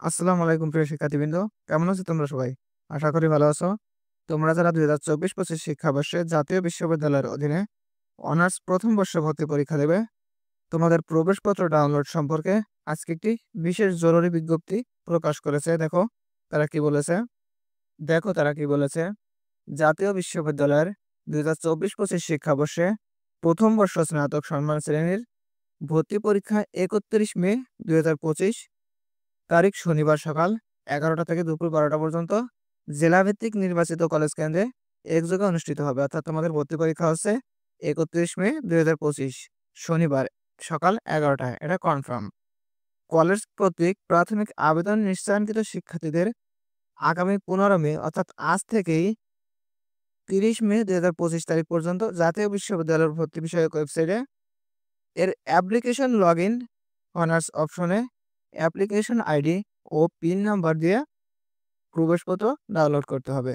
আসসালামু আলাইকুম প্রিয় শিক্ষার্থীবৃন্দ। কেমন আছো তোমরা সবাই? আশা করি ভালো আছো। তোমরা যারা ২০২৪-২৫ শিক্ষাবর্ষে জাতীয় বিশ্ববিদ্যালয়ের অধীনে অনার্স প্রথম বর্ষে ভর্তি পরীক্ষা দেবে, তোমাদের প্রবেশপত্র ডাউনলোড সম্পর্কে আজকে একটি বিশেষ জরুরি বিজ্ঞপ্তি প্রকাশ করেছে। তারা কি বলেছে। জাতীয় বিশ্ববিদ্যালয়ের ২০২৪-২৫ শিক্ষাবর্ষে প্রথম বর্ষ স্নাতক সম্মান শ্রেণীর ভর্তি পরীক্ষা ৩১ মে ২০২৫ তারিখ শনিবার সকাল 11টা থেকে দুপুর 12টা পর্যন্ত জেলাভিত্তিক নির্বাচিত কলেজ কেন্দ্রে একযোগে অনুষ্ঠিত হবে। অর্থাৎ তোমাদের ভর্তি পরীক্ষা হচ্ছে 31 মে 2025 শনিবার সকাল 11টায়। এটা কনফার্ম। কলেজ কর্তৃক প্রাথমিক আবেদন নিশ্চয়কৃত শিক্ষার্থীদের আগামী 15 মে অর্থাৎ আজ থেকেই 30 মে 2025 তারিখ পর্যন্ত জাতীয় বিশ্ববিদ্যালয়ের ভর্তি বিষয়ক ওয়েবসাইটে এর অ্যাপ্লিকেশন লগ ইন অনার্স অপশনে অ্যাপ্লিকেশন আইডি ও পিন নাম্বার দিয়ে প্রবেশপত্র ডাউনলোড করতে হবে।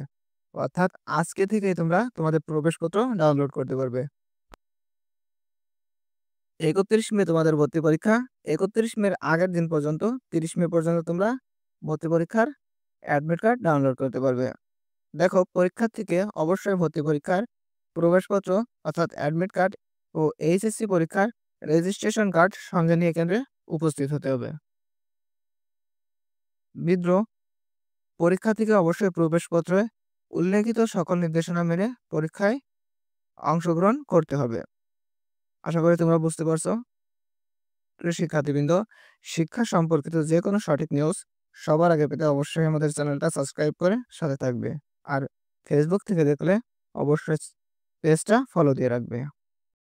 অর্থাৎ আজকে থেকেই তোমরা তোমাদের প্রবেশপত্র ডাউনলোড করতে পারবে। 31 মে তোমাদের ভর্তি পরীক্ষা। 31 মের আগের দিন পর্যন্ত 30 মে পর্যন্ত তোমরা ভর্তি পরীক্ষার অ্যাডমিট কার্ড ডাউনলোড করতে পারবে। দেখো, পরীক্ষার্থীকে অবশ্যই ভর্তি পরীক্ষার প্রবেশপত্র অর্থাৎ অ্যাডমিট কার্ড ও এইচএসসি পরীক্ষার রেজিস্ট্রেশন কার্ড সঙ্গে নিয়ে কেন্দ্রে উপস্থিত হতে হবে। মিত্র, পরীক্ষার্থীকে অবশ্যই প্রবেশপত্রে উল্লেখিত সকল নির্দেশনা মেনে পরীক্ষায় অংশগ্রহণ করতে হবে। আশা করি তোমরা বুঝতে পারছো। প্রিয় শিক্ষার্থীবৃন্দ, শিক্ষা সম্পর্কিত যে কোনো সঠিক নিউজ সবার আগে পেতে অবশ্যই আমাদের চ্যানেলটা সাবস্ক্রাইব করে সাথে থাকবে। আর ফেসবুক থেকে দেখলে অবশ্যই পেজটা ফলো দিয়ে রাখবে।